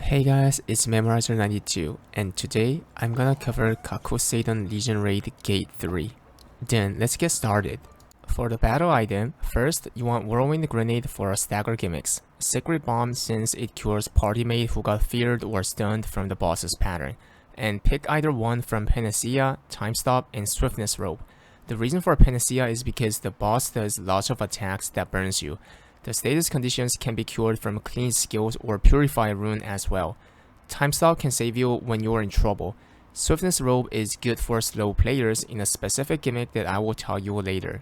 Hey guys, it's Memorizer92 and today I'm gonna cover Kakul-saydon Legion Raid Gate 3. Then let's get started. For the battle item, first you want Whirlwind Grenade for a stagger gimmicks. Secret Bomb since it cures partymate who got feared or stunned from the boss's pattern. And pick either one from Panacea, Time Stop, and Swiftness Rope. The reason for Panacea is because the boss does lots of attacks that burns you. The status conditions can be cured from clean skills or purify rune as well. Time Stop can save you when you are in trouble. Swiftness Robe is good for slow players in a specific gimmick that I will tell you later.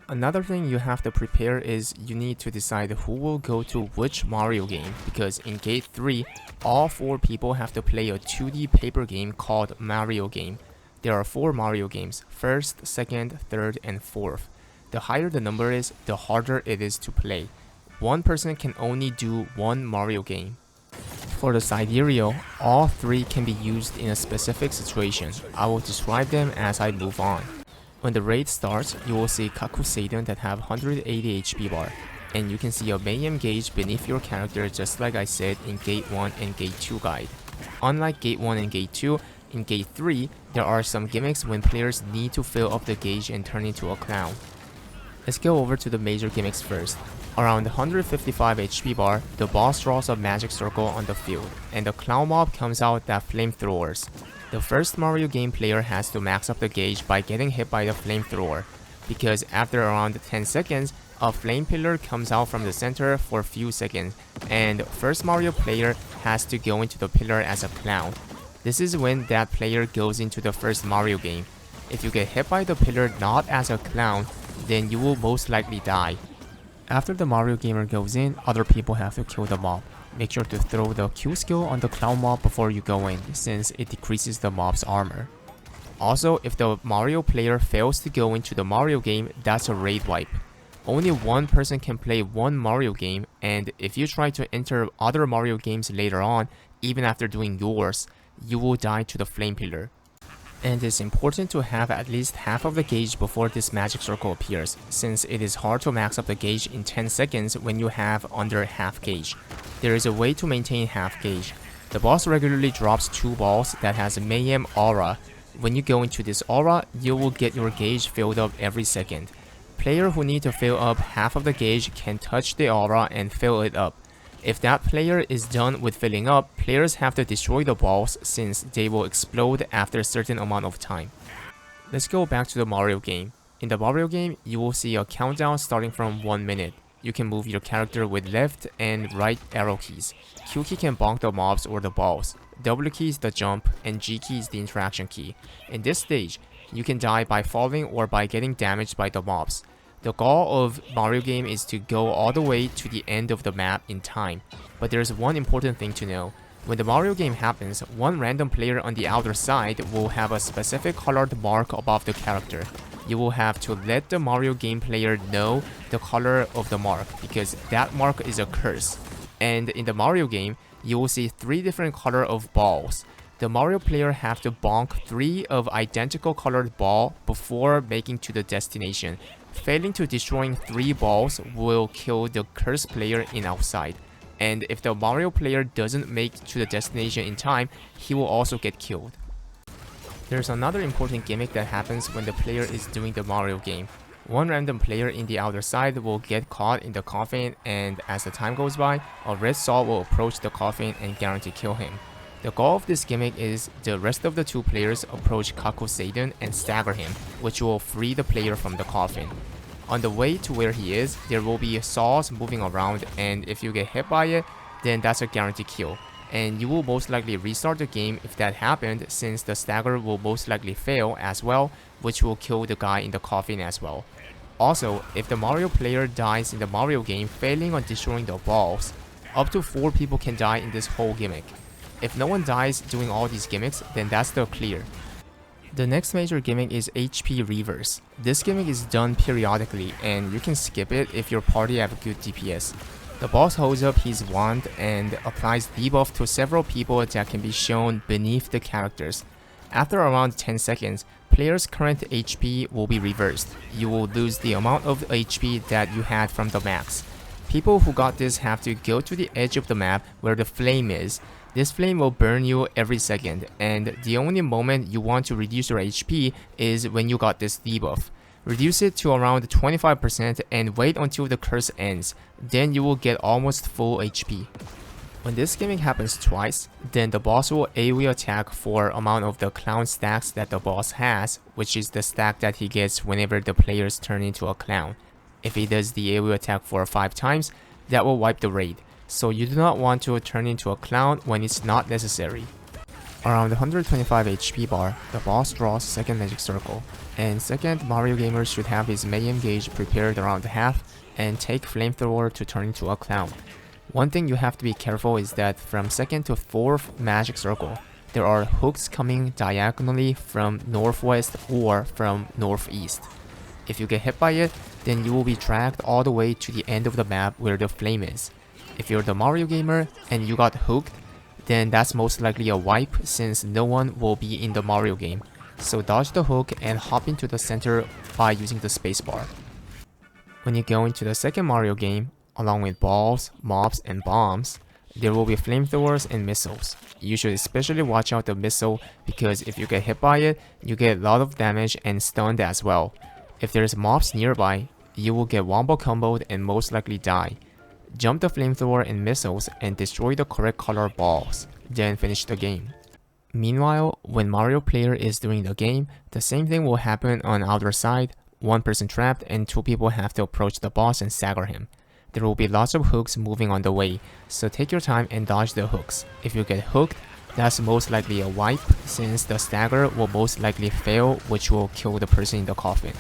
Another thing you have to prepare is you need to decide who will go to which Mario game, because in Gate 3, all 4 people have to play a 2D paper game called Mario Game. There are 4 Mario games, 1st, 2nd, 3rd, and 4th. The higher the number is, the harder it is to play. One person can only do one Mario game. For the sidereal, all 3 can be used in a specific situation. I will describe them as I move on. When the raid starts, you will see Kakul-saydon that have 180 HP bar, and you can see a mayhem gauge beneath your character just like I said in Gate 1 and Gate 2 guide. Unlike Gate 1 and Gate 2, in Gate 3, there are some gimmicks when players need to fill up the gauge and turn into a clown. Let's go over to the major gimmicks first. Around 155 HP bar, the boss draws a magic circle on the field, and the clown mob comes out that flamethrowers. The first Mario game player has to max up the gauge by getting hit by the flamethrower, because after around 10 seconds, a flame pillar comes out from the center for a few seconds, and first Mario player has to go into the pillar as a clown. This is when that player goes into the first Mario game. If you get hit by the pillar not as a clown, then you will most likely die. After the Mario gamer goes in, other people have to kill the mob. Make sure to throw the Q skill on the clown mob before you go in, since it decreases the mob's armor. Also, if the Mario player fails to go into the Mario game, that's a raid wipe. Only one person can play one Mario game, and if you try to enter other Mario games later on, even after doing yours, you will die to the flame pillar. And it's important to have at least half of the gauge before this magic circle appears, since it is hard to max up the gauge in 10 seconds when you have under half gauge. There is a way to maintain half gauge. The boss regularly drops 2 balls that has a mayhem aura. When you go into this aura, you will get your gauge filled up every second. Player who need to fill up half of the gauge can touch the aura and fill it up. If that player is done with filling up, players have to destroy the balls since they will explode after a certain amount of time. Let's go back to the Mario game. In the Mario game, you will see a countdown starting from 1 minute. You can move your character with left and right arrow keys. Q key can bonk the mobs or the balls. W key is the jump, and G key is the interaction key. In this stage, you can die by falling or by getting damaged by the mobs. The goal of Mario game is to go all the way to the end of the map in time, but there's one important thing to know. When the Mario game happens, one random player on the outer side will have a specific colored mark above the character. You will have to let the Mario game player know the color of the mark, because that mark is a curse. And in the Mario game, you will see 3 different color of balls. The Mario player have to bonk 3 of identical colored ball before making to the destination. Failing to destroying 3 balls will kill the cursed player in outside. And if the Mario player doesn't make to the destination in time, he will also get killed. There's another important gimmick that happens when the player is doing the Mario game. One random player in the outer side will get caught in the coffin, and as the time goes by, a red saw will approach the coffin and guarantee kill him. The goal of this gimmick is the rest of the 2 players approach Kakul-saydon and stagger him, which will free the player from the coffin. On the way to where he is, there will be saws moving around, and if you get hit by it, then that's a guaranteed kill. And you will most likely restart the game if that happened, since the stagger will most likely fail as well, which will kill the guy in the coffin as well. Also, if the Mario player dies in the Mario game failing on destroying the balls, up to 4 people can die in this whole gimmick. If no one dies doing all these gimmicks, then that's the clear. The next major gimmick is HP reverse. This gimmick is done periodically, and you can skip it if your party have good DPS. The boss holds up his wand and applies debuff to several people that can be shown beneath the characters. After around 10 seconds, players' current HP will be reversed. You will lose the amount of HP that you had from the max. People who got this have to go to the edge of the map where the flame is. This flame will burn you every second, and the only moment you want to reduce your HP is when you got this debuff. Reduce it to around 25% and wait until the curse ends, then you will get almost full HP. When this gimmick happens twice, then the boss will AoE attack for amount of the clown stacks that the boss has, which is the stack that he gets whenever the players turn into a clown. If he does the AoE attack for 5 times, that will wipe the raid, so you do not want to turn into a clown when it's not necessary. Around 125 HP bar, the boss draws second magic circle, and second Mario gamer should have his mayhem gauge prepared around half and take flamethrower to turn into a clown. One thing you have to be careful is that from second to fourth magic circle, there are hooks coming diagonally from northwest or from northeast. If you get hit by it, then you will be dragged all the way to the end of the map where the flame is. If you're the Mario gamer and you got hooked, then that's most likely a wipe since no one will be in the Mario game. So dodge the hook and hop into the center by using the spacebar. When you go into the second Mario game, along with balls, mobs, and bombs, there will be flamethrowers and missiles. You should especially watch out the missile because if you get hit by it, you get a lot of damage and stunned as well. If there's mobs nearby, you will get wombo comboed and most likely die. Jump the flamethrower and missiles and destroy the correct color balls, then finish the game. Meanwhile, when Mario player is doing the game, the same thing will happen on outer side, one person trapped and 2 people have to approach the boss and stagger him. There will be lots of hooks moving on the way, so take your time and dodge the hooks. If you get hooked, that's most likely a wipe since the stagger will most likely fail, which will kill the person in the coffin.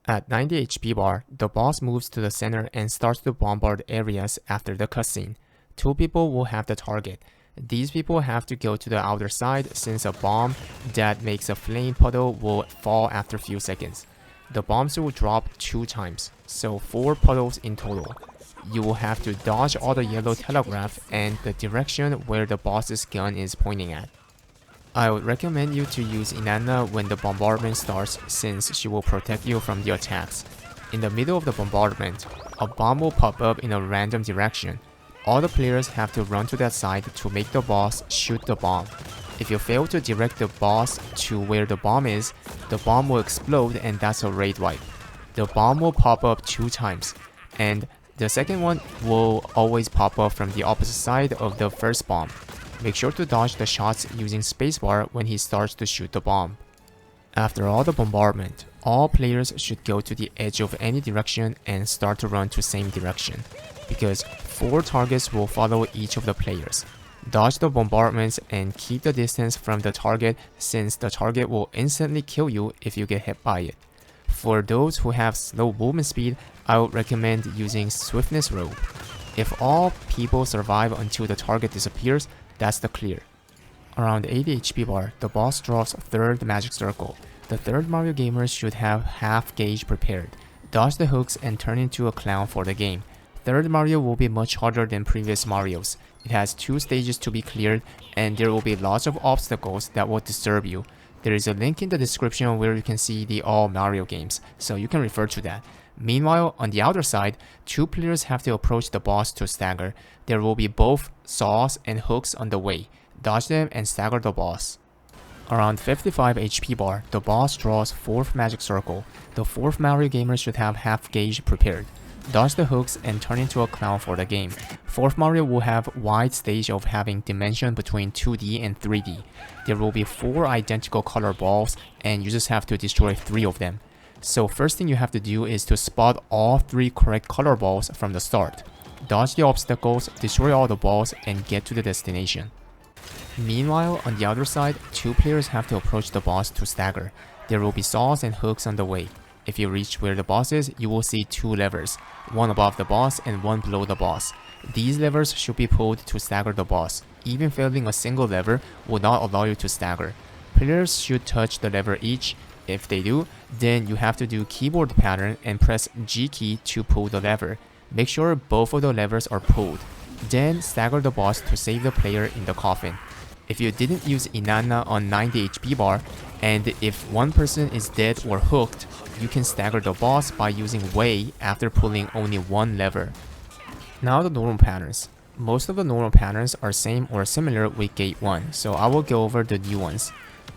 At 90 HP bar, the boss moves to the center and starts to bombard areas after the cutscene. 2 people will have the target. These people have to go to the outer side since a bomb that makes a flame puddle will fall after a few seconds. The bombs will drop 2 times, so 4 puddles in total. You will have to dodge all the yellow telegraph and the direction where the boss's gun is pointing at. I would recommend you to use Inanna when the bombardment starts since she will protect you from the attacks. In the middle of the bombardment, a bomb will pop up in a random direction. All the players have to run to that side to make the boss shoot the bomb. If you fail to direct the boss to where the bomb is, the bomb will explode and that's a raid wipe. The bomb will pop up 2 times, and the second one will always pop up from the opposite side of the first bomb. Make sure to dodge the shots using spacebar when he starts to shoot the bomb. After all the bombardment, all players should go to the edge of any direction and start to run to same direction, because 4 targets will follow each of the players. Dodge the bombardments and keep the distance from the target since the target will instantly kill you if you get hit by it. For those who have slow movement speed, I would recommend using Swiftness Robe. If all people survive until the target disappears, that's the clear. Around 80 HP bar, the boss draws 3rd magic circle. The 3rd Mario gamer should have half gauge prepared. Dodge the hooks and turn into a clown for the game. 3rd Mario will be much harder than previous Marios. It has 2 stages to be cleared and there will be lots of obstacles that will disturb you. There is a link in the description where you can see the all Mario games, so you can refer to that. Meanwhile, on the outer side, 2 players have to approach the boss to stagger. There will be both saws and hooks on the way. Dodge them and stagger the boss. Around 55 HP bar, the boss draws 4th magic circle. The 4th Mario gamer should have half gauge prepared. Dodge the hooks and turn into a clown for the game. 4th Mario will have wide stage of having dimension between 2D and 3D. There will be 4 identical color balls and you just have to destroy 3 of them. So first thing you have to do is to spot all 3 correct color balls from the start. Dodge the obstacles, destroy all the balls, and get to the destination. Meanwhile, on the other side, 2 players have to approach the boss to stagger. There will be saws and hooks on the way. If you reach where the boss is, you will see 2 levers, one above the boss and one below the boss. These levers should be pulled to stagger the boss. Even failing a single lever will not allow you to stagger. Players should touch the lever each. If they do, then you have to do keyboard pattern and press G key to pull the lever. Make sure both of the levers are pulled. Then stagger the boss to save the player in the coffin. If you didn't use Inanna on 90 HP bar, and if one person is dead or hooked, you can stagger the boss by using Way after pulling only one lever. Now the normal patterns. Most of the normal patterns are same or similar with gate 1, so I will go over the new ones.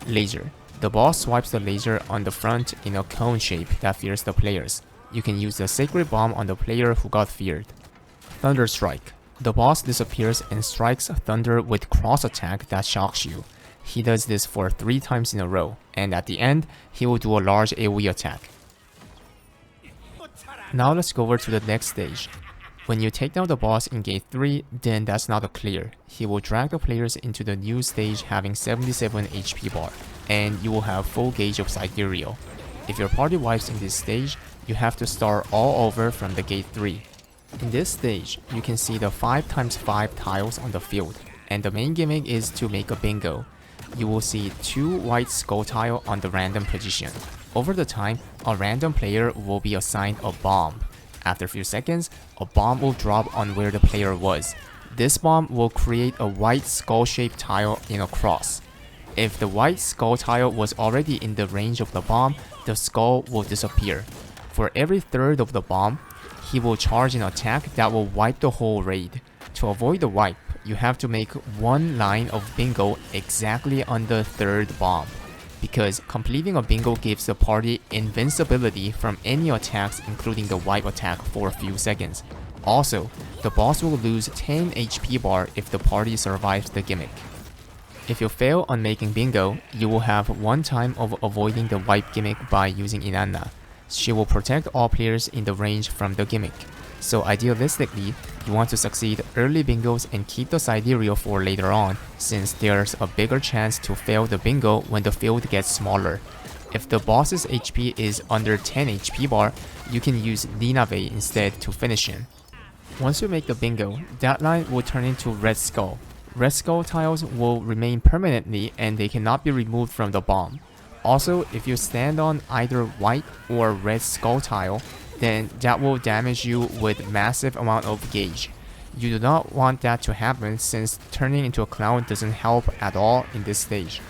Laser. The boss swipes the laser on the front in a cone shape that fears the players. You can use the sacred bomb on the player who got feared. Thunder Strike. The boss disappears and strikes thunder with cross attack that shocks you. He does this for 3 times in a row, and at the end, he will do a large AoE attack. Now let's go over to the next stage. When you take down the boss in gate 3, then that's not a clear. He will drag the players into the new stage having 77 HP bar, and you will have full gauge of Sidereal. If your party wipes in this stage, you have to start all over from the gate 3. In this stage, you can see the 5x5 tiles on the field, and the main gimmick is to make a bingo. You will see 2 white skull tile on the random position. Over the time, a random player will be assigned a bomb. After a few seconds, a bomb will drop on where the player was. This bomb will create a white skull-shaped tile in a cross. If the white skull tile was already in the range of the bomb, the skull will disappear. For every third of the bomb, he will charge an attack that will wipe the whole raid. To avoid the wipe, you have to make 1 line of bingo exactly on the third bomb, because completing a bingo gives the party invincibility from any attacks including the wipe attack for a few seconds. Also, the boss will lose 10 HP bar if the party survives the gimmick. If you fail on making bingo, you will have 1 time of avoiding the wipe gimmick by using Inanna. She will protect all players in the range from the gimmick. So idealistically, you want to succeed early bingos and keep the Sidereal for later on, since there's a bigger chance to fail the bingo when the field gets smaller. If the boss's HP is under 10 HP bar, you can use Ninave instead to finish him. Once you make the bingo, that line will turn into Red Skull. Red Skull tiles will remain permanently and they cannot be removed from the bomb. Also, if you stand on either white or red skull tile, then that will damage you with massive amount of gauge. You do not want that to happen since turning into a clown doesn't help at all in this stage.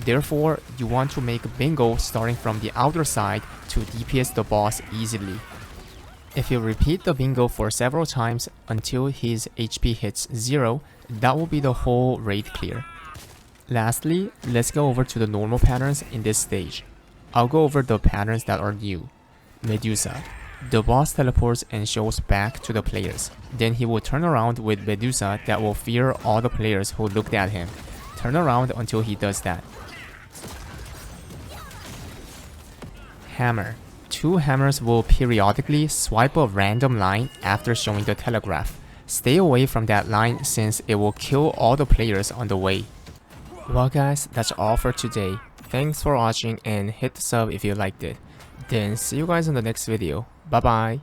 Therefore, you want to make a bingo starting from the outer side to DPS the boss easily. If you repeat the bingo for several times until his HP hits 0, that will be the whole raid clear. Lastly, let's go over to the normal patterns in this stage. I'll go over the patterns that are new. Medusa. The boss teleports and shows back to the players. Then he will turn around with Medusa that will fear all the players who looked at him. Turn around until he does that. Hammer. 2 hammers will periodically swipe a random line after showing the telegraph. Stay away from that line since it will kill all the players on the way. Well guys, that's all for today. Thanks for watching and hit the sub if you liked it. Then see you guys in the next video. Bye bye.